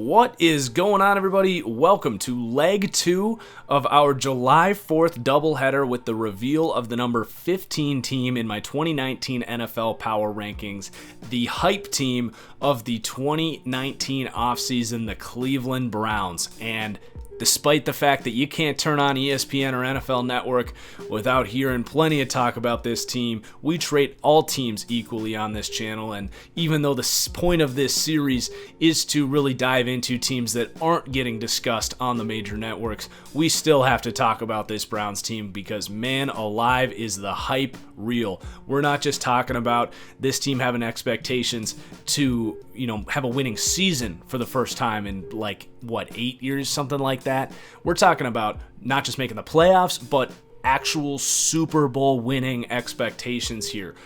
What is going on, everybody? Welcome to leg 2 of our July 4th doubleheader with the reveal of the number 15 team in my 2019 NFL Power Rankings, the hype team of the 2019 offseason, the Cleveland Browns. And despite the fact that you can't turn on ESPN or NFL Network without hearing plenty of talk about this team, we treat all teams equally on this channel. And even though the point of this series is to really dive into teams that aren't getting discussed on the major networks, we still have to talk about this Browns team because, man alive, is the hype real. We're not just talking about this team having expectations to, have a winning season for the first time in 8 years, something like that. We're talking about not just making the playoffs, but actual Super Bowl winning expectations here.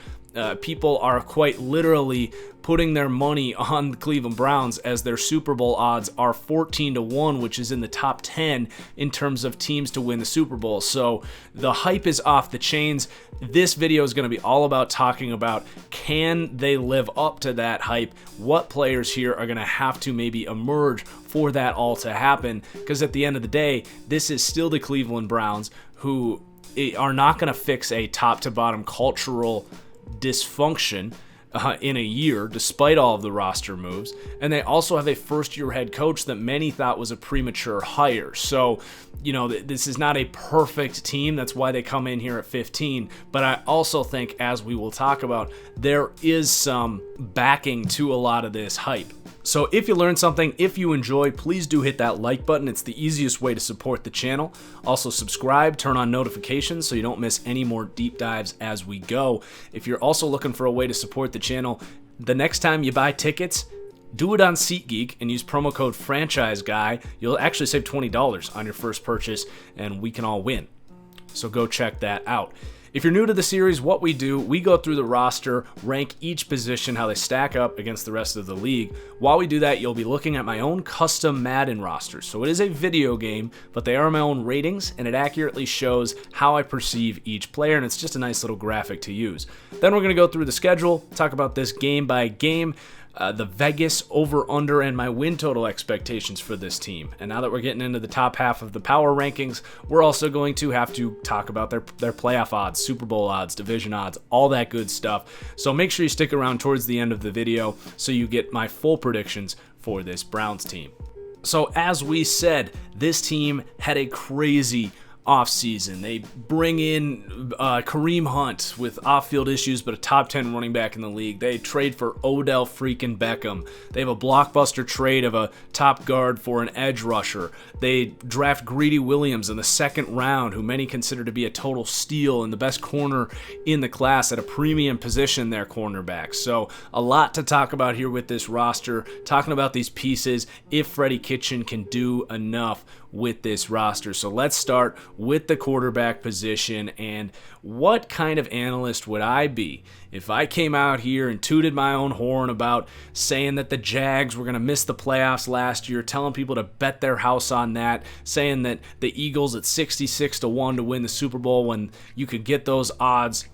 People are quite literally putting their money on the Cleveland Browns as their Super Bowl odds are 14-1, which is in the top 10 in terms of teams to win the Super Bowl. So the hype is off the chains. This video is going to be all about talking about, can they live up to that hype? What players here are going to have to maybe emerge for that all to happen? Because at the end of the day, this is still the Cleveland Browns, who are not going to fix a top to bottom cultural dysfunction in a year, despite all of the roster moves. And they also have a first-year head coach that many thought was a premature hire. So, this is not a perfect team. That's why they come in here at 15. But I also think, as we will talk about, there is some backing to a lot of this hype. So if you learned something, if you enjoy, please do hit that like button. It's the easiest way to support the channel. Also subscribe, turn on notifications so you don't miss any more deep dives as we go. If you're also looking for a way to support the channel, the next time you buy tickets, do it on SeatGeek and use promo code ThatFranchiseGuy. You'll actually save $20 on your first purchase, and we can all win. So go check that out. If you're new to the series, what we do, we go through the roster, rank each position, how they stack up against the rest of the league. While we do that, you'll be looking at my own custom Madden rosters. So it is a video game, but they are my own ratings, and it accurately shows how I perceive each player, and it's just a nice little graphic to use. Then we're going to go through the schedule, talk about this game by game, the Vegas over-under, and my win total expectations for this team. And now that we're getting into the top half of the power rankings, we're also going to have to talk about their playoff odds, Super Bowl odds, division odds, all that good stuff. So make sure you stick around towards the end of the video so you get my full predictions for this Browns team. So as we said, this team had a crazy offseason. They bring in Kareem Hunt with off-field issues, but a top 10 running back in the league. They trade for Odell freaking Beckham. They have a blockbuster trade of a top guard for an edge rusher. They draft Greedy Williams in the second round, who many consider to be a total steal and the best corner in the class at a premium position there, cornerback. So a lot to talk about here with this roster, talking about these pieces, if Freddie Kitchen can do enough with this roster. So let's start with the quarterback position. And what kind of analyst would I be if I came out here and tooted my own horn about saying that the Jags were going to miss the playoffs last year, telling people to bet their house on that, saying that the Eagles at 66-1 to win the Super Bowl when you could get those odds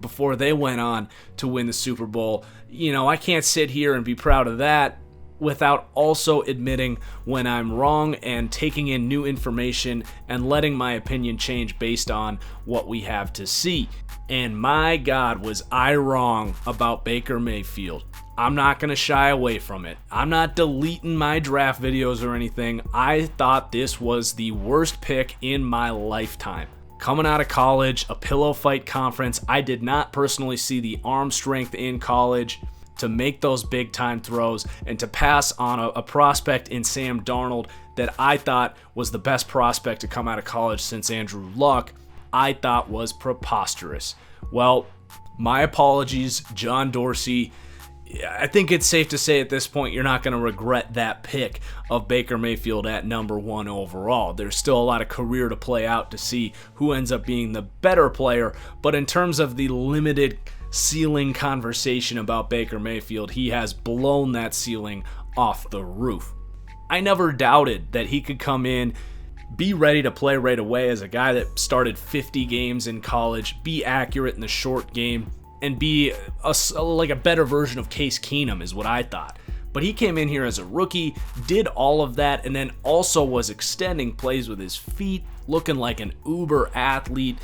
before they went on to win the Super Bowl? I can't sit here and be proud of that without also admitting when I'm wrong and taking in new information and letting my opinion change based on what we have to see. And my God, was I wrong about Baker Mayfield. I'm not going to shy away from it. I'm not deleting my draft videos or anything. I thought this was the worst pick in my lifetime. Coming out of college, a pillow fight conference, I did not personally see the arm strength in college to make those big time throws and to pass on a prospect in Sam Darnold that I thought was the best prospect to come out of college since Andrew Luck, I thought was preposterous. Well, my apologies, John Dorsey. I think it's safe to say at this point you're not going to regret that pick of Baker Mayfield at number 1 overall. There's still a lot of career to play out to see who ends up being the better player, but in terms of the limited ceiling conversation about Baker Mayfield, he has blown that ceiling off the roof. I never doubted that he could come in, be ready to play right away as a guy that started 50 games in college, be accurate in the short game, and be like a better version of Case Keenum is what I thought. But he came in here as a rookie, did all of that, and then also was extending plays with his feet, looking like an uber athlete,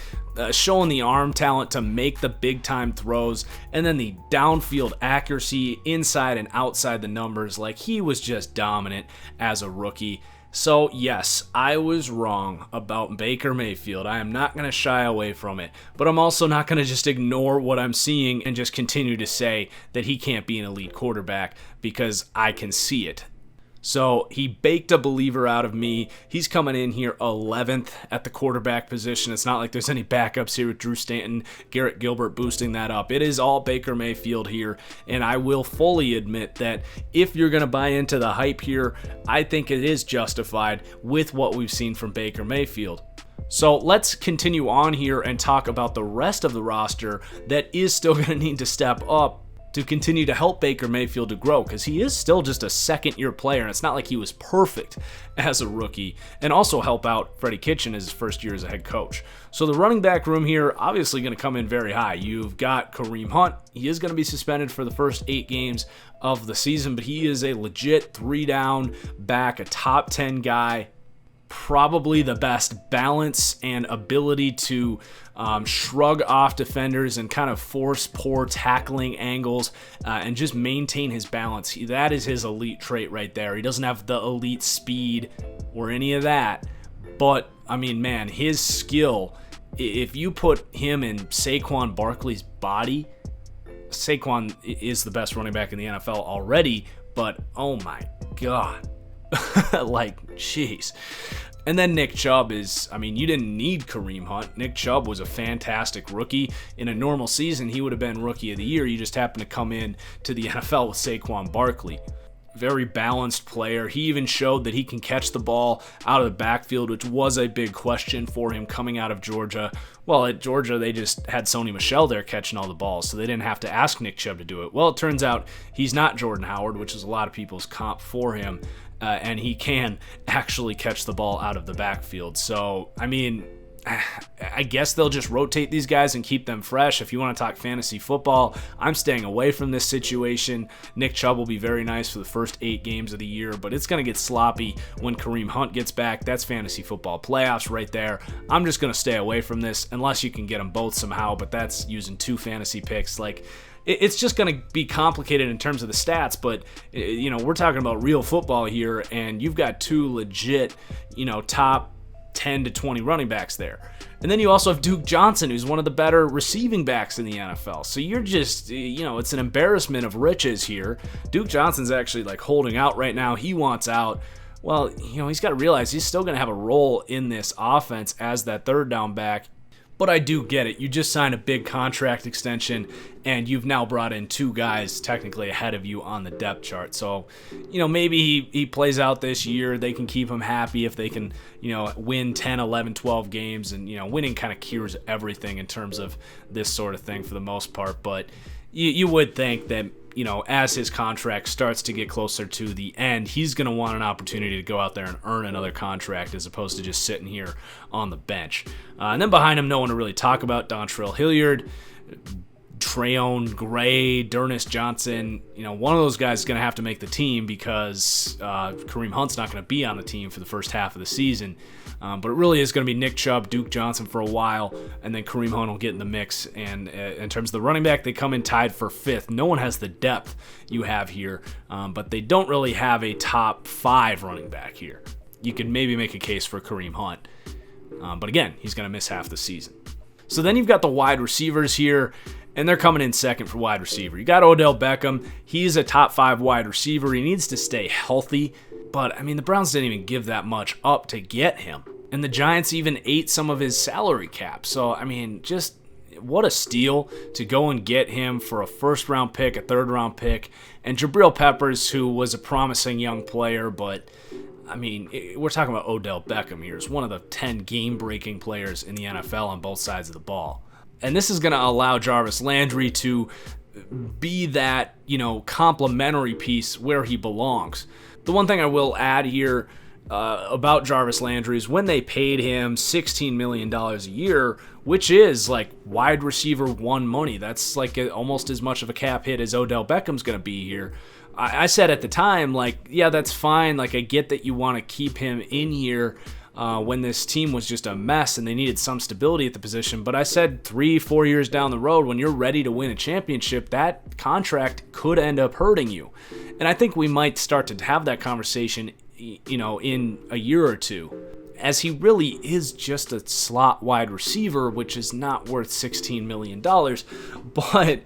showing the arm talent to make the big time throws, and then the downfield accuracy inside and outside the numbers. Like, he was just dominant as a rookie. So yes, I was wrong about Baker Mayfield. I am not going to shy away from it, but I'm also not going to just ignore what I'm seeing and just continue to say that he can't be an elite quarterback, because I can see it. So he baked a believer out of me. He's coming in here 11th at the quarterback position. It's not like there's any backups here with Drew Stanton, Garrett Gilbert boosting that up. It is all Baker Mayfield here, and I will fully admit that if you're going to buy into the hype here, I think it is justified with what we've seen from Baker Mayfield. So let's continue on here and talk about the rest of the roster that is still going to need to step up to continue to help Baker Mayfield to grow, because he is still just a second-year player, and it's not like he was perfect as a rookie, and also help out Freddie Kitchen as his first year as a head coach. So the running back room here, obviously going to come in very high. You've got Kareem Hunt. He is going to be suspended for the first 8 games of the season, but he is a legit 3-down back, a top 10 guy, probably the best balance and ability to shrug off defenders and kind of force poor tackling angles and just maintain his balance. That is his elite trait right there. He doesn't have the elite speed or any of that, but I mean, man, his skill, if you put him in Saquon Barkley's body, Saquon is the best running back in the NFL already, but oh my God. Like, jeez. And then Nick Chubb is, I mean, you didn't need Kareem Hunt. Nick Chubb was a fantastic rookie. In a normal season, he would have been Rookie of the Year. You just happened to come in to the NFL with Saquon Barkley. Very balanced player. He even showed that he can catch the ball out of the backfield, which was a big question for him coming out of Georgia. Well, at Georgia, they just had Sony Michel there catching all the balls, so they didn't have to ask Nick Chubb to do it. Well, it turns out he's not Jordan Howard, which is a lot of people's comp for him. And he can actually catch the ball out of the backfield. So, I mean, I guess they'll just rotate these guys and keep them fresh. If you want to talk fantasy football, I'm staying away from this situation. Nick Chubb will be very nice for the first 8 games of the year, but it's going to get sloppy when Kareem Hunt gets back. That's fantasy football playoffs right there. I'm just going to stay away from this unless you can get them both somehow, but that's using 2 fantasy picks. Like, it's just going to be complicated in terms of the stats, but, you know, we're talking about real football here, and you've got 2 legit, you know, top 10 to 20 running backs there. And then you also have Duke Johnson, who's one of the better receiving backs in the NFL. So you're just, you know, it's an embarrassment of riches here. Duke Johnson's actually, like, holding out right now. He wants out. Well, you know, he's got to realize he's still going to have a role in this offense as that 3rd down back. But I do get it. You just signed a big contract extension, and you've now brought in 2 guys technically ahead of you on the depth chart. So, you know, maybe he plays out this year. They can keep him happy if they can, you know, win 10, 11, 12 games. And, you know, winning kind of cures everything in terms of this sort of thing for the most part. But you would think that, you know, as his contract starts to get closer to the end, he's going to want an opportunity to go out there and earn another contract as opposed to just sitting here on the bench. And then behind him, no one to really talk about. Dontrell Hilliard, Trayon Gray, D'Ernest Johnson. You know, one of those guys is going to have to make the team because Kareem Hunt's not going to be on the team for the first half of the season. But it really is going to be Nick Chubb, Duke Johnson for a while, and then Kareem Hunt will get in the mix. And in terms of the running back, they come in tied for 5th. No one has the depth you have here, but they don't really have a top 5 running back here. You could maybe make a case for Kareem Hunt. But again, he's going to miss half the season. So then you've got the wide receivers here, and they're coming in 2nd for wide receiver. You got Odell Beckham. He's a top 5 wide receiver. He needs to stay healthy. But, I mean, the Browns didn't even give that much up to get him. And the Giants even ate some of his salary cap. So, I mean, just what a steal to go and get him for a 1st-round pick, a 3rd-round pick. And Jabril Peppers, who was a promising young player, but, I mean, we're talking about Odell Beckham here. He's one of the 10 game-breaking players in the NFL on both sides of the ball. And this is going to allow Jarvis Landry to be that, you know, complementary piece where he belongs. The one thing I will add here about Jarvis Landry is when they paid him $16 million a year, which is like wide receiver 1 money. That's like almost as much of a cap hit as Odell Beckham's going to be here. I said at the time, like, yeah, that's fine. Like, I get that you want to keep him in here when this team was just a mess and they needed some stability at the position. But I said 3-4 years down the road, when you're ready to win a championship, that contract could end up hurting you. And I think we might start to have that conversation, in a year or two, as he really is just a slot wide receiver, which is not worth $16 million. But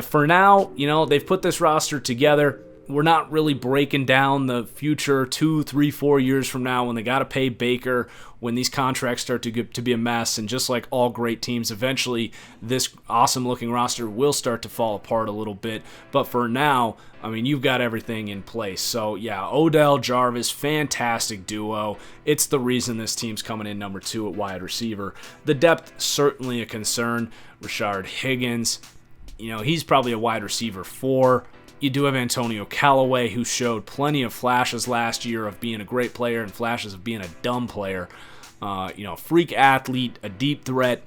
for now, they've put this roster together. We're not really breaking down the future 2, 3, 4 years from now when they got to pay Baker, when these contracts start to be a mess. And just like all great teams, eventually this awesome-looking roster will start to fall apart a little bit. But for now, you've got everything in place. So, yeah, Odell, Jarvis, fantastic duo. It's the reason this team's coming in number 2 at wide receiver. The depth, certainly a concern. Rashard Higgins, he's probably a wide receiver 4. You do have Antonio Callaway, who showed plenty of flashes last year of being a great player and flashes of being a dumb player. Freak athlete, a deep threat.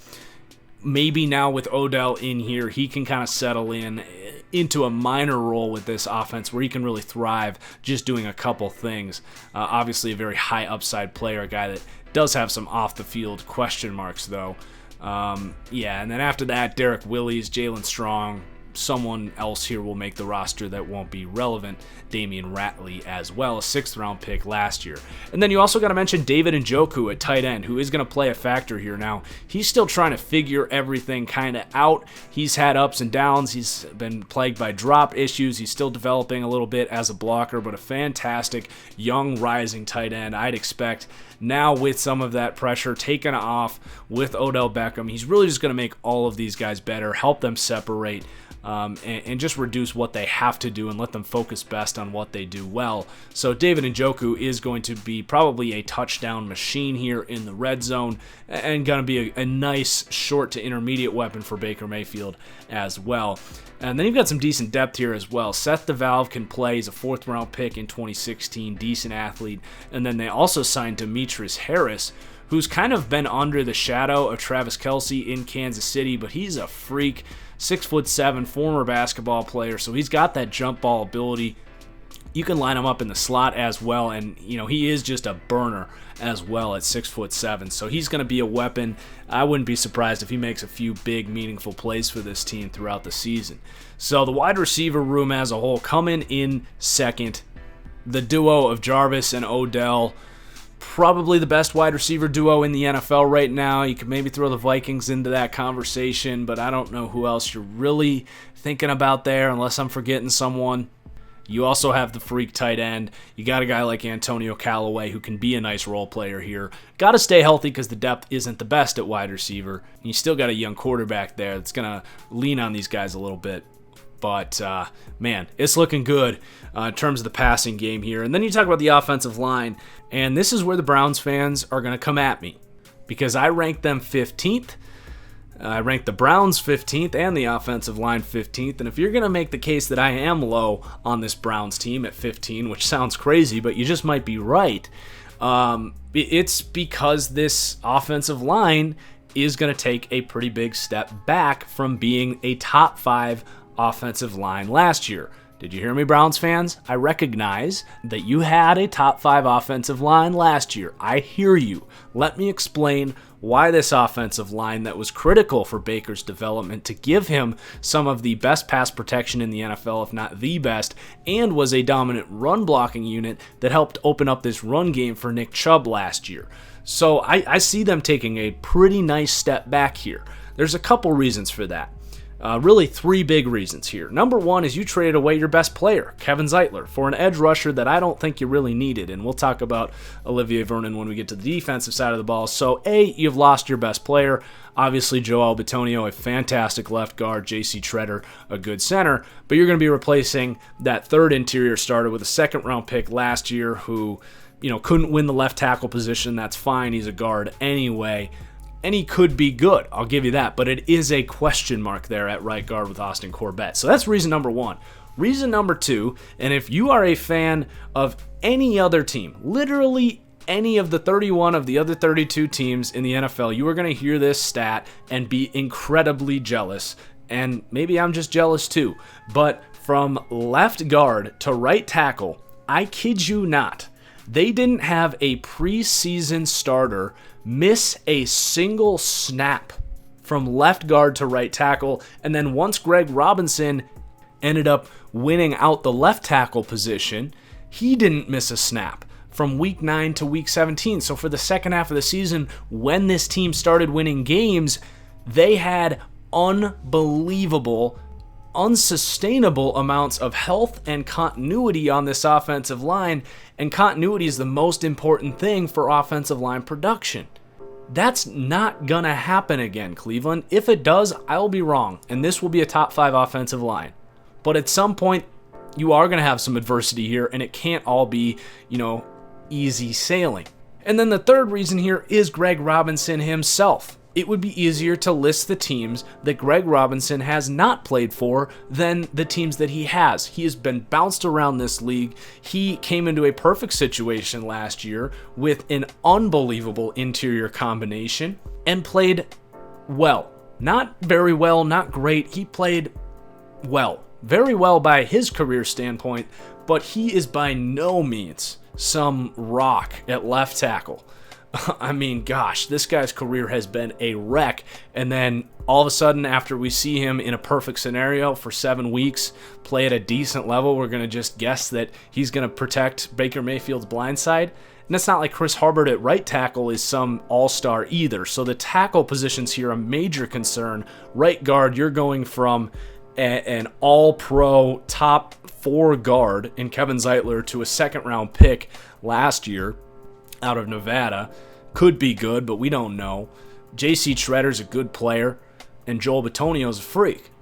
Maybe now with Odell in here, he can kind of settle into a minor role with this offense where he can really thrive just doing a couple things. Obviously a very high upside player, a guy that does have some off-the-field question marks, though. And then after that, Derek Willis, Jalen Strong. Someone else here will make the roster that won't be relevant. Damian Ratley as well, a 6th-round pick last year. And then you also got to mention David Njoku at tight end, who is going to play a factor here now. He's still trying to figure everything kind of out. He's had ups and downs. He's been plagued by drop issues. He's still developing a little bit as a blocker, but a fantastic young rising tight end. I'd expect now with some of that pressure taken off with Odell Beckham, he's really just going to make all of these guys better, help them separate, and just reduce what they have to do and let them focus best on what they do well. So David Njoku is going to be probably a touchdown machine here in the red zone and going to be a nice short to intermediate weapon for Baker Mayfield as well. And then you've got some decent depth here as well. Seth DeValve can play. He's a 4th-round pick in 2016, decent athlete. And then they also signed Demetrius Harris, who's kind of been under the shadow of Travis Kelce in Kansas City, but he's a freak. 6'7", former basketball player, so he's got that jump ball ability. You can line him up in the slot as well, and he is just a burner as well at 6'7", so he's going to be a weapon. I wouldn't be surprised if he makes a few big, meaningful plays for this team throughout the season. So the wide receiver room as a whole coming in second. The duo of Jarvis and Odell, probably the best wide receiver duo in the NFL right now. You could maybe throw the Vikings into that conversation, but I don't know who else you're really thinking about there unless I'm forgetting someone. You also have the freak tight end. You got a guy like Antonio Callaway who can be a nice role player here. Got to stay healthy because the depth isn't the best at wide receiver. And you still got a young quarterback there that's going to lean on these guys a little bit. But, man, it's looking good in terms of the passing game here. And then you talk about the offensive line, and this is where the Browns fans are going to come at me because I ranked them 15th. I ranked the Browns 15th and the offensive line 15th. And if you're going to make the case that I am low on this Browns team at 15, which sounds crazy, but you just might be right, it's because this offensive line is going to take a pretty big step back from being a top 5 offensive line last year. Did you hear me, Browns fans? I recognize that you had a top 5 offensive line last year. I hear you. Let me explain why this offensive line that was critical for Baker's development to give him some of the best pass protection in the NFL, if not the best, and was a dominant run blocking unit that helped open up this run game for Nick Chubb last year. So I see them taking a pretty nice step back here. There's a couple reasons for that. Really 3 big reasons here. Number 1 is you traded away your best player, Kevin Zeitler, for an edge rusher that I don't think you really needed, and we'll talk about Olivier Vernon when we get to the defensive side of the ball. So, A, you've lost your best player. Obviously, Joel Bitonio, a fantastic left guard, J.C. Treader, a good center, but you're going to be replacing that 3rd interior starter with a 2nd-round pick last year who, couldn't win the left tackle position. That's fine. He's a guard anyway. And he could be good, I'll give you that, but it is a question mark there at right guard with Austin Corbett. So that's reason number 1. Reason number 2, and if you are a fan of any other team, literally any of the 31 of the other 32 teams in the NFL, you are going to hear this stat and be incredibly jealous. And maybe I'm just jealous too, but from left guard to right tackle, I kid you not, they didn't have a preseason starter miss a single snap from left guard to right tackle. And then once Greg Robinson ended up winning out the left tackle position, he didn't miss a snap from week 9 to week 17. So for the second half of the season, when this team started winning games, they had unbelievable, unsustainable amounts of health and continuity on this offensive line, and continuity is the most important thing for offensive line production. That's not gonna happen again, Cleveland. If it does, I'll be wrong, and this will be a top 5 offensive line. But at some point, you are gonna have some adversity here, and it can't all be, easy sailing. And then the third reason here is Greg Robinson himself. It would be easier to list the teams that Greg Robinson has not played for than the teams that he has. He has been bounced around this league. He came into a perfect situation last year with an unbelievable interior combination and played well. Not very well, not great. He played well. Very well by his career standpoint, but he is by no means some rock at left tackle. I mean, gosh, this guy's career has been a wreck. And then all of a sudden, after we see him in a perfect scenario for 7 weeks, play at a decent level, we're going to just guess that he's going to protect Baker Mayfield's blind side. And it's not like Chris Hubbard at right tackle is some all-star either. So the tackle positions here are a major concern. Right guard, you're going from an all-pro top 4 guard in Kevin Zeitler to a second-round pick last year out of Nevada. Could be good, but we don't know. J.C. Shredder's a good player, and Joel Bitonio's a freak.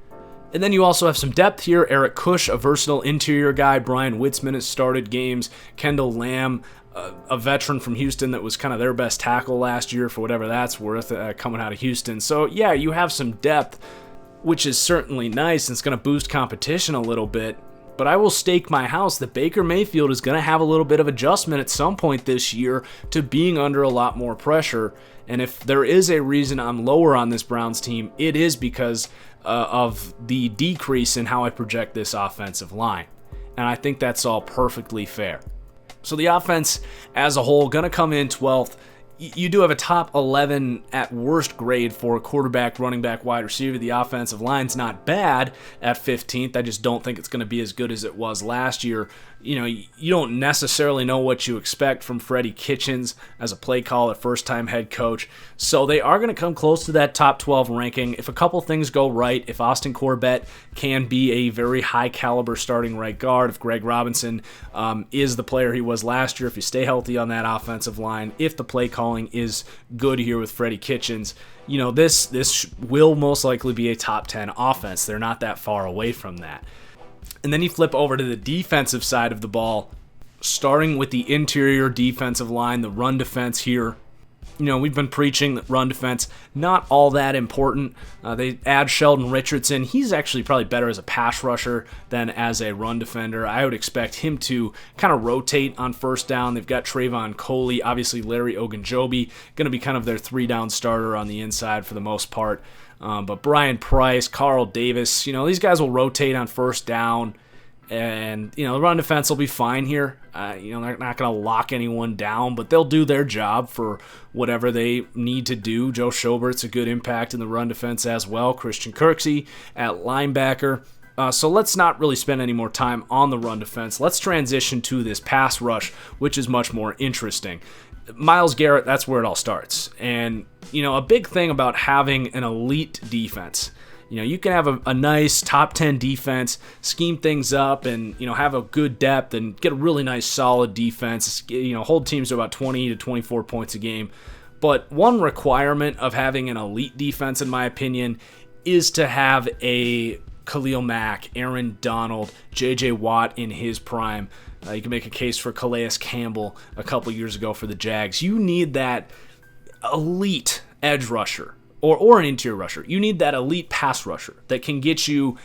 And then you also have some depth here. Eric Kush, a versatile interior guy. Brian Witzman has started games. Kendall Lamb, a veteran from Houston that was kind of their best tackle last year, for whatever that's worth, coming out of Houston. So, yeah, you have some depth, which is certainly nice, and it's going to boost competition a little bit. But I will stake my house that Baker Mayfield is going to have a little bit of adjustment at some point this year to being under a lot more pressure. And if there is a reason I'm lower on this Browns team, it is because of the decrease in how I project this offensive line. And I think that's all perfectly fair. So the offense as a whole, going to come in 12th. You do have a top 11 at worst grade for quarterback, running back, wide receiver. The offensive line's not bad at 15th. I just don't think it's going to be as good as it was last year. You don't necessarily know what you expect from Freddie Kitchens as a play caller, first-time head coach. So they are going to come close to that top 12 ranking. If a couple things go right, if Austin Corbett can be a very high-caliber starting right guard, if Greg Robinson is the player he was last year, if you stay healthy on that offensive line, if the play calling is good here with Freddie Kitchens, this will most likely be a top 10 offense. They're not that far away from that. And then you flip over to the defensive side of the ball, starting with the interior defensive line, the run defense here. We've been preaching that run defense, not all that important. They add Sheldon Richardson. He's actually probably better as a pass rusher than as a run defender. I would expect him to kind of rotate on first down. They've got Trayvon Coley, obviously Larry Ogunjobi, going to be kind of their 3-down starter on the inside for the most part. But Brian Price, Carl Davis, these guys will rotate on first down. And, the run defense will be fine here. They're not going to lock anyone down, but they'll do their job for whatever they need to do. Joe Schobert's a good impact in the run defense as well. Christian Kirksey at linebacker. So let's not really spend any more time on the run defense. Let's transition to this pass rush, which is much more interesting. Myles Garrett, that's where it all starts. And, a big thing about having an elite defense, you can have a nice top 10 defense, scheme things up, and, have a good depth and get a really nice solid defense, hold teams to about 20 to 24 points a game. But one requirement of having an elite defense, in my opinion, is to have a Khalil Mack, Aaron Donald, J.J. Watt in his prime. You can make a case for Calais Campbell a couple years ago for the Jags. You need that elite edge rusher or an interior rusher. You need that elite pass rusher that can get you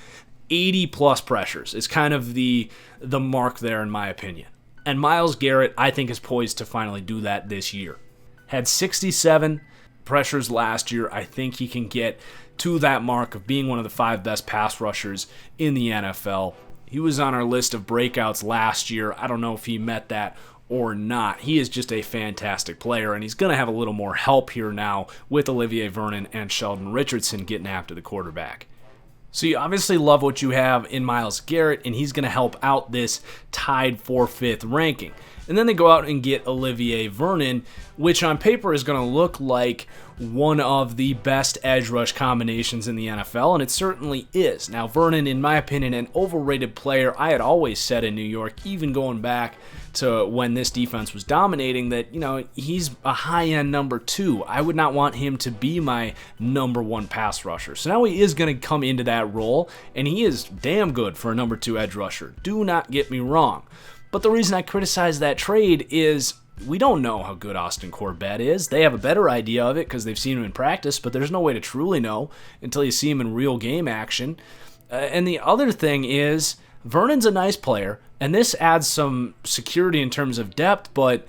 80-plus pressures. It's kind of the mark there, in my opinion. And Myles Garrett, I think, is poised to finally do that this year. Had 67 pressures last year. I think he can get to that mark of being one of the 5 best pass rushers in the NFL. He was on our list of breakouts last year. I don't know if he met that or not. He is just a fantastic player, and he's going to have a little more help here now with Olivier Vernon and Sheldon Richardson getting after the quarterback. So you obviously love what you have in Myles Garrett, and he's going to help out this tied for 5th ranking. And then they go out and get Olivier Vernon, which on paper is going to look like one of the best edge rush combinations in the NFL, and it certainly is. Now, Vernon, in my opinion, an overrated player. I had always said in New York, even going back to when this defense was dominating, that, he's a high-end number 2. I would not want him to be my number 1 pass rusher. So now he is going to come into that role, and he is damn good for a number 2 edge rusher. Do not get me wrong. But the reason I criticize that trade is we don't know how good Austin Corbett is. They have a better idea of it because they've seen him in practice, but there's no way to truly know until you see him in real game action. And the other thing is Vernon's a nice player, and this adds some security in terms of depth, but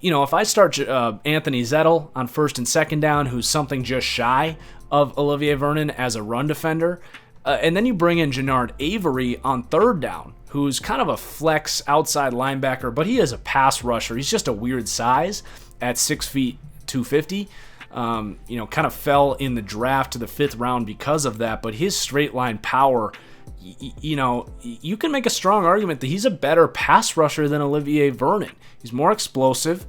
if I start Anthony Zettel on 1st and 2nd down, who's something just shy of Olivier Vernon as a run defender, and then you bring in Jannard Avery on 3rd down, who's kind of a flex outside linebacker, but he is a pass rusher. He's just a weird size at 6 feet 250. Kind of fell in the draft to the 5th round because of that, but his straight line power, you can make a strong argument that he's a better pass rusher than Olivier Vernon. He's more explosive.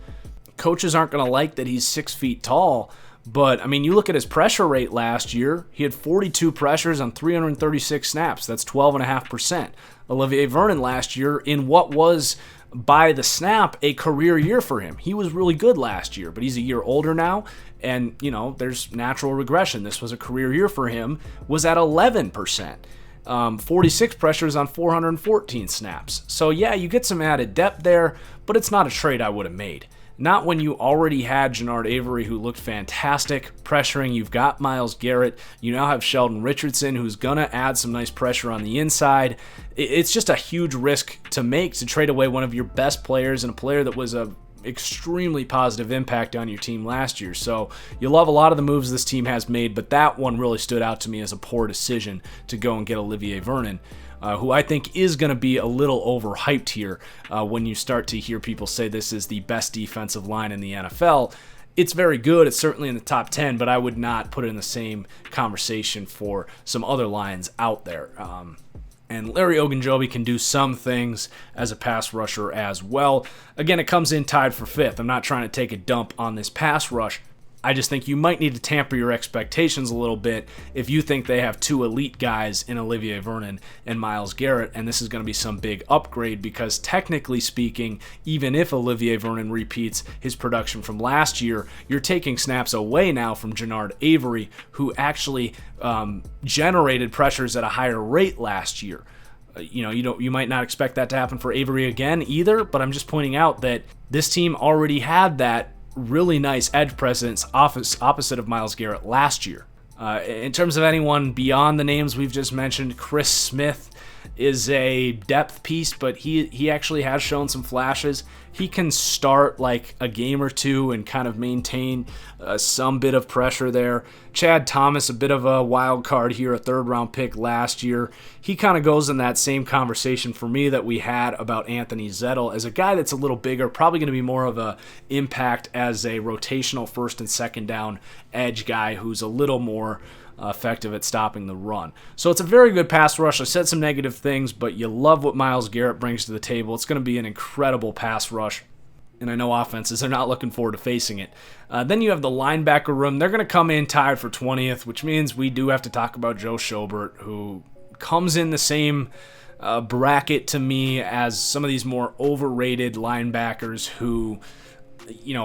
Coaches aren't going to like that he's 6 feet tall, but, you look at his pressure rate last year. He had 42 pressures on 336 snaps. That's 12.5%. Olivier Vernon last year, in what was, by the snap, a career year for him. He was really good last year, but he's a year older now, and, there's natural regression. This was a career year for him, was at 11%. 46 pressures on 414 snaps. So, yeah, you get some added depth there, but it's not a trade I would have made. Not when you already had Jannard Avery, who looked fantastic pressuring. You've got Myles Garrett. You now have Sheldon Richardson, who's going to add some nice pressure on the inside. It's just a huge risk to make to trade away one of your best players and a player that was a extremely positive impact on your team last year. So you love a lot of the moves this team has made, but that one really stood out to me as a poor decision to go and get Olivier Vernon. Who I think is going to be a little overhyped here when you start to hear people say this is the best defensive line in the NFL. It's very good. It's certainly in the top 10, but I would not put it in the same conversation for some other lines out there. And Larry Ogunjobi can do some things as a pass rusher as well. Again, it comes in tied for 5th. I'm not trying to take a dump on this pass rush. I just think you might need to tamper your expectations a little bit if you think they have 2 elite guys in Olivier Vernon and Myles Garrett, and this is going to be some big upgrade because technically speaking, even if Olivier Vernon repeats his production from last year, you're taking snaps away now from Jannard Avery, who actually generated pressures at a higher rate last year. You might not expect that to happen for Avery again either, but I'm just pointing out that this team already had that really nice edge presence opposite of Myles Garrett last year. In terms of anyone beyond the names we've just mentioned, Chris Smith is a depth piece, but he actually has shown some flashes. He can start like a game or two and kind of maintain some bit of pressure there. Chad Thomas, a bit of a wild card here, a 3rd-round pick last year. He kind of goes in that same conversation for me that we had about Anthony Zettel as a guy that's a little bigger, probably going to be more of a impact as a rotational 1st and 2nd down edge guy who's a little more effective at stopping the run. So it's a very good pass rush. I said some negative things, but you love what Myles Garrett brings to the table. It's going to be an incredible pass rush, and I know offenses are not looking forward to facing it. Then you have the linebacker room. They're going to come in tied for 20th, which means we do have to talk about Joe Schobert, who comes in the same bracket to me as some of these more overrated linebackers who,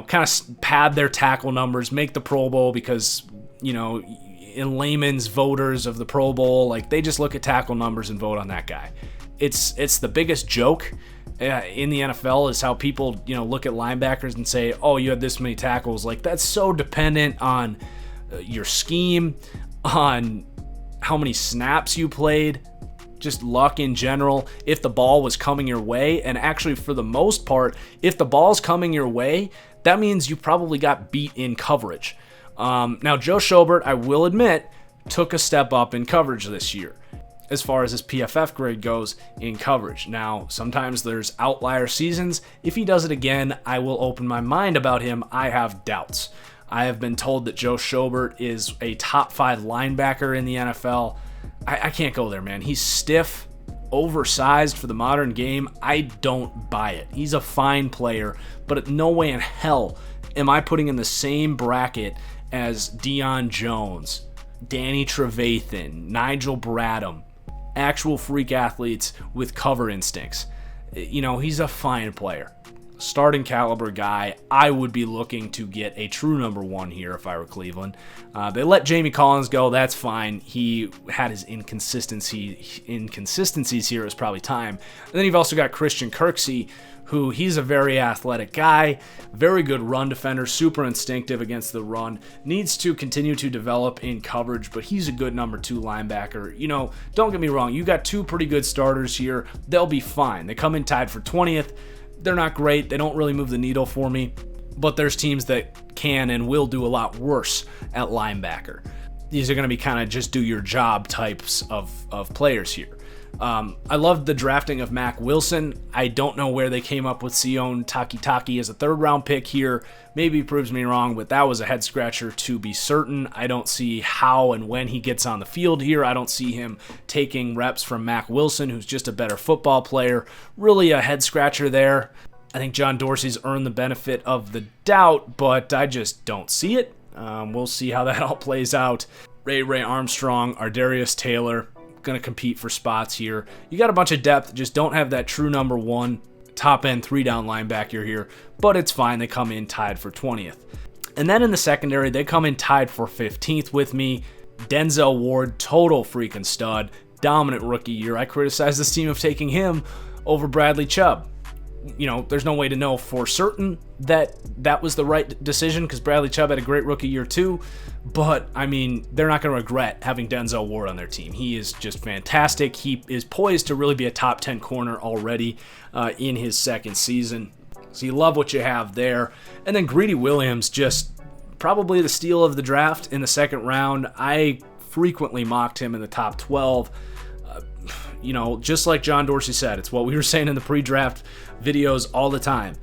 kind of pad their tackle numbers, make the Pro Bowl because, in layman's voters of the Pro Bowl, like they just look at tackle numbers and vote on that guy. It's the biggest joke in the NFL is how people look at linebackers and say, oh, you had this many tackles. Like that's so dependent on your scheme, on how many snaps you played, just luck in general, if the ball was coming your way. And actually, for the most part, if the ball's coming your way, that means you probably got beat in coverage. Now, Joe Schobert, I will admit, took a step up in coverage this year. as far as his PFF grade goes in coverage. Now, sometimes there's outlier seasons. If he does it again, I will open my mind about him. I have doubts. I have been told that Joe Schobert is a top 5 linebacker in the NFL. I can't go there, man. He's stiff, oversized for the modern game. I don't buy it. He's a fine player, but no way in hell am I putting in the same bracket as Deion Jones, Danny Trevathan, Nigel Bradham, actual freak athletes with cover instincts. He's a fine player. Starting caliber guy. I would be looking to get a true number 1 here if I were Cleveland. They let Jamie Collins go. That's fine. He had his inconsistencies here. It's probably time. And then you've also got Christian Kirksey, who he's a very athletic guy, very good run defender, super instinctive against the run, needs to continue to develop in coverage, but he's a good number 2 linebacker. Don't get me wrong. You got 2 pretty good starters here. They'll be fine. They come in tied for 20th. They're not great. They don't really move the needle for me, but there's teams that can and will do a lot worse at linebacker. These are going to be kind of just do your job types of players here. I love the drafting of Mack Wilson. I don't know where they came up with Sion Takitaki as a 3rd round pick here. Maybe he proves me wrong, but that was a head scratcher to be certain. I don't see how and when he gets on the field here. I don't see him taking reps from Mack Wilson, who's just a better football player. Really a head scratcher there. I think John Dorsey's earned the benefit of the doubt, but I just don't see it. We'll see how that all plays out. Ray Armstrong, Ardarius Taylor, going to compete for spots here. You got a bunch of depth, just don't have that true number 1 top end 3-down linebacker here, but it's fine. They come in tied for 20th. And then in the secondary, they come in tied for 15th with me. Denzel Ward, total freaking stud, dominant rookie year. I criticized this team of taking him over Bradley Chubb. There's no way to know for certain that that was the right decision because Bradley Chubb had a great rookie year too. But, they're not going to regret having Denzel Ward on their team. He is just fantastic. He is poised to really be a top 10 corner already in his second season. So you love what you have there. And then Greedy Williams, just probably the steal of the draft in the second round. I frequently mocked him in the top 12. Just like John Dorsey said, it's what we were saying in the pre-draft videos all the time.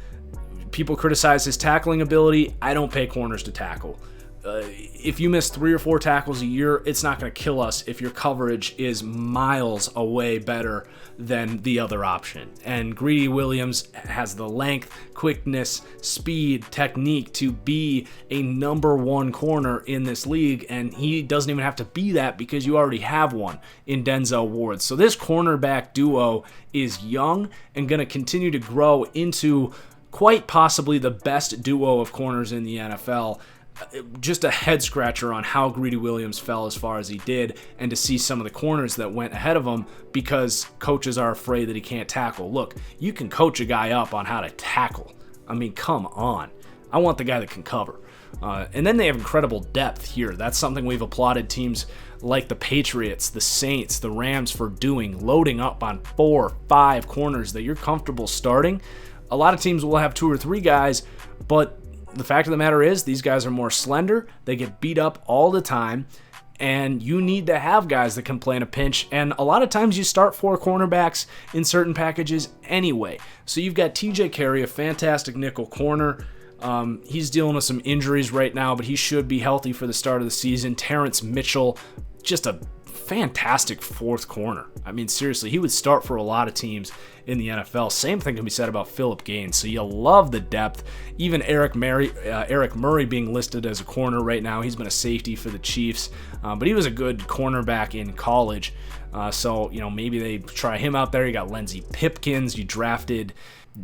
People criticize his tackling ability. I don't pay corners to tackle. If you miss 3 or 4 tackles a year, it's not going to kill us if your coverage is miles away better than the other option. And Greedy Williams has the length, quickness, speed, technique to be a number 1 corner in this league, and he doesn't even have to be that because you already have one in Denzel Ward. So this cornerback duo is young and going to continue to grow into quite possibly the best duo of corners in the NFL. Just a head scratcher on how Greedy Williams fell as far as he did, and to see some of the corners that went ahead of him because coaches are afraid that he can't tackle. Look, you can coach a guy up on how to tackle. Come on. I want the guy that can cover. And then they have incredible depth here. That's something we've applauded teams like the Patriots, the Saints, the Rams for doing, loading up on 4, 5 corners that you're comfortable starting. A lot of teams will have 2 or 3 guys, but the fact of the matter is these guys are more slender. They get beat up all the time, and you need to have guys that can play in a pinch. And a lot of times you start 4 cornerbacks in certain packages anyway. So you've got TJ Carey, a fantastic nickel corner. He's dealing with some injuries right now, but he should be healthy for the start of the season. Terrence Mitchell, just a fantastic 4th corner. Seriously, he would start for a lot of teams in the NFL. Same thing can be said about Phillip Gaines. So you love the depth. Even Eric Murray being listed as a corner right now. He's been a safety for the Chiefs, but he was a good cornerback in college. So maybe they try him out there. You got Lindsey Pipkins. You drafted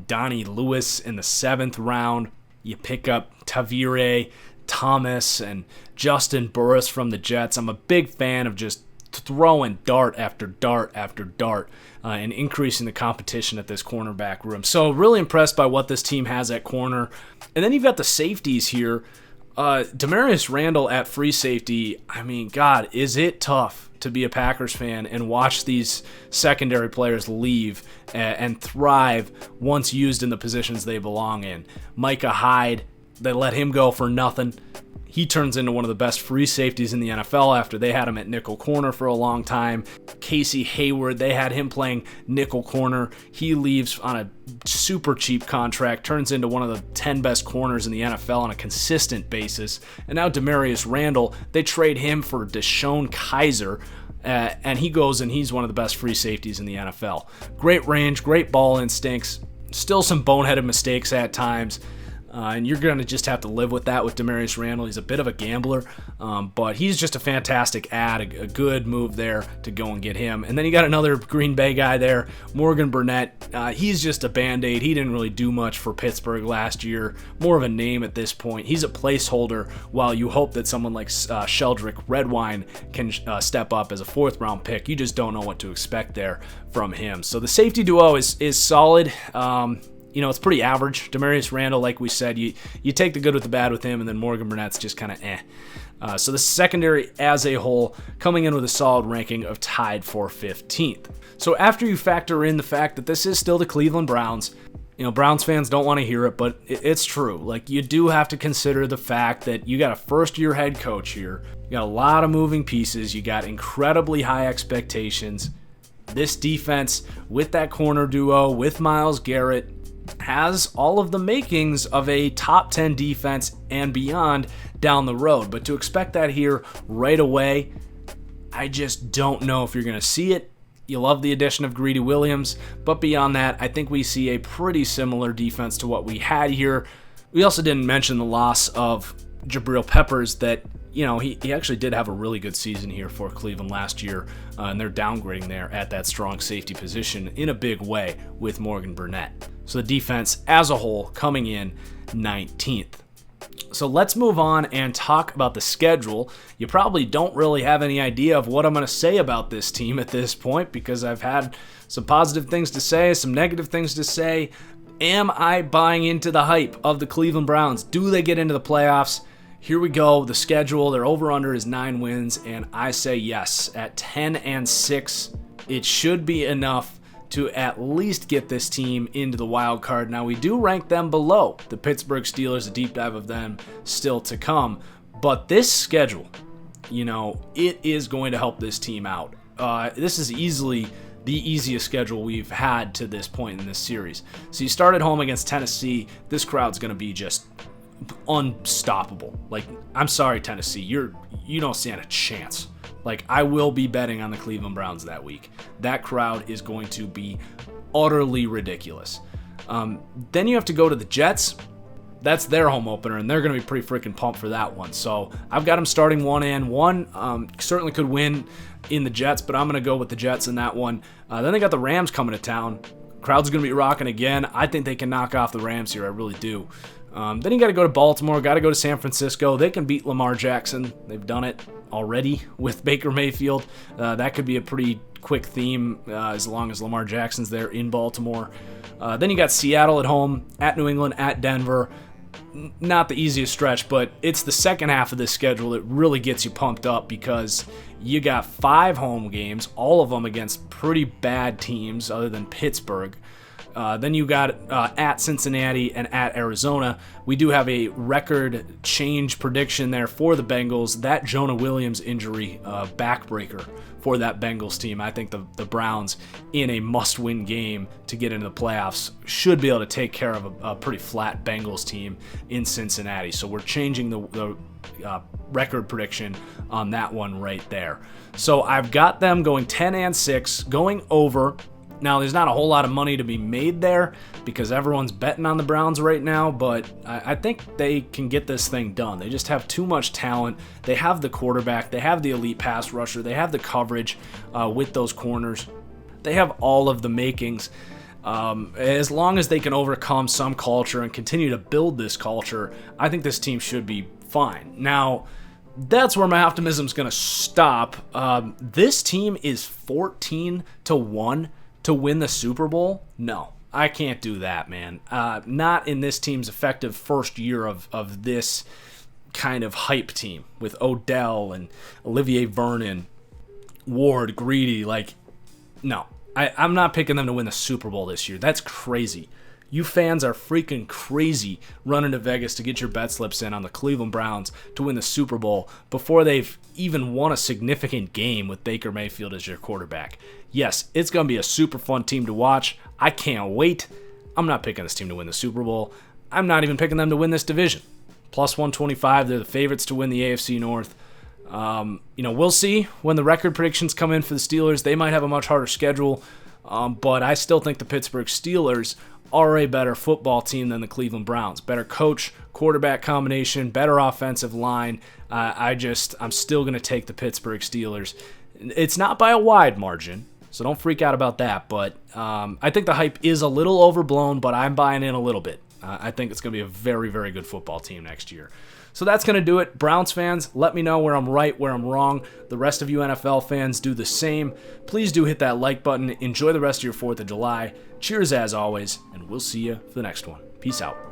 Donnie Lewis in the 7th round. You pick up Tavire Thomas and Justin Burris from the Jets. I'm a big fan of just throwing dart after dart after dart and increasing the competition at this cornerback room. So really impressed by what this team has at corner. And then you've got the safeties here. Demarius Randall at free safety. God, is it tough to be a Packers fan and watch these secondary players leave and thrive once used in the positions they belong in. Micah Hyde, they let him go for nothing. He turns into one of the best free safeties in the NFL after they had him at nickel corner for a long time. Casey Hayward, they had him playing nickel corner. He leaves on a super cheap contract, turns into one of the 10 best corners in the NFL on a consistent basis. And now Demarius Randall, they trade him for Deshaun Kaiser, and he goes and he's one of the best free safeties in the NFL. Great range, great ball instincts, still some boneheaded mistakes at times. And you're going to just have to live with that with Demarius Randall. He's a bit of a gambler, but he's just a fantastic ad, a good move there to go and get him. And then you got another Green Bay guy there, Morgan Burnett. He's just a Band-Aid. He didn't really do much for Pittsburgh last year. More of a name at this point. He's a placeholder while you hope that someone like Sheldrick Redwine can step up as a fourth-round pick. You just don't know what to expect there from him. So the safety duo is solid. It's pretty average. Demarius Randall, like we said, you take the good with the bad with him, and then Morgan Burnett's just kind of eh. So the secondary as a whole coming in with a solid ranking of tied for 15th. So after you factor in the fact that this is still the Cleveland Browns, Browns fans don't want to hear it, but it's true. Like, you do have to consider the fact that you got a first-year head coach here. You got a lot of moving pieces. You got incredibly high expectations. This defense with that corner duo, with Myles Garrett, has all of the makings of a top 10 defense and beyond down the road. But to expect that here right away, I just don't know if you're going to see it. You love the addition of Greedy Williams, but beyond that, I think we see a pretty similar defense to what we had here. We also didn't mention the loss of Jabril Peppers that, he actually did have a really good season here for Cleveland last year, and they're downgrading there at that strong safety position in a big way with Morgan Burnett. So the defense as a whole coming in 19th. So let's move on and talk about the schedule. You probably don't really have any idea of what I'm going to say about this team at this point because I've had some positive things to say, some negative things to say. Am I buying into the hype of the Cleveland Browns? Do they get into the playoffs? Here we go. The schedule, their over-under is 9 wins, and I say yes. At 10-6, it should be enough to at least get this team into the wild card. Now, we do rank them below the Pittsburgh Steelers, a deep dive of them still to come. But this schedule, it is going to help this team out. This is easily the easiest schedule we've had to this point in this series. So you start at home against Tennessee. This crowd's going to be just unstoppable. Like, I'm sorry, Tennessee, you don't stand a chance. Like, I will be betting on the Cleveland Browns that week. That crowd is going to be utterly ridiculous. Then you have to go to the Jets. That's their home opener, and they're going to be pretty freaking pumped for that one. So I've got them starting 1-1. Certainly could win in the Jets, but I'm going to go with the Jets in that one. Then they got the Rams coming to town. Crowd's going to be rocking again. I think they can knock off the Rams here. I really do. Then you got to go to Baltimore, got to go to San Francisco. They can beat Lamar Jackson. They've done it already with Baker Mayfield. That could be a pretty quick theme as long as Lamar Jackson's there in Baltimore. Then you got Seattle at home, at New England, at Denver. Not the easiest stretch, but it's the second half of this schedule that really gets you pumped up because you got 5 home games, all of them against pretty bad teams other than Pittsburgh. Then you got at Cincinnati and at Arizona. We do have a record change prediction there for the Bengals. That Jonah Williams injury, backbreaker for that Bengals team. I think the Browns, in a must-win game to get into the playoffs, should be able to take care of a pretty flat Bengals team in Cincinnati. So we're changing the record prediction on that one right there. So I've got them going 10-6, going over. Now, there's not a whole lot of money to be made there because everyone's betting on the Browns right now, but I think they can get this thing done. They just have too much talent. They have the quarterback. They have the elite pass rusher. They have the coverage with those corners. They have all of the makings. As long as they can overcome some culture and continue to build this culture, I think this team should be fine. Now, that's where my optimism is going to stop. This team is 14-1 to win the Super Bowl? No, I can't do that, man. Not in this team's effective first year of this kind of hype team with Odell and Olivier Vernon, Ward, Greedy. Like, no, I'm not picking them to win the Super Bowl this year. That's crazy. You fans are freaking crazy running to Vegas to get your bet slips in on the Cleveland Browns to win the Super Bowl before they've even won a significant game with Baker Mayfield as your quarterback. Yes, it's going to be a super fun team to watch. I can't wait. I'm not picking this team to win the Super Bowl. I'm not even picking them to win this division. Plus 125, they're the favorites to win the AFC North. We'll see when the record predictions come in for the Steelers. They might have a much harder schedule, but I still think the Pittsburgh Steelers are a better football team than the Cleveland Browns. Better coach, quarterback combination, better offensive line. I'm still going to take the Pittsburgh Steelers. It's not by a wide margin, so don't freak out about that, but I think the hype is a little overblown, but I'm buying in a little bit. I think it's going to be a very, very good football team next year. So that's going to do it. Browns fans, let me know where I'm right, where I'm wrong. The rest of you NFL fans do the same. Please do hit that like button. Enjoy the rest of your 4th of July. Cheers as always, and we'll see you for the next one. Peace out.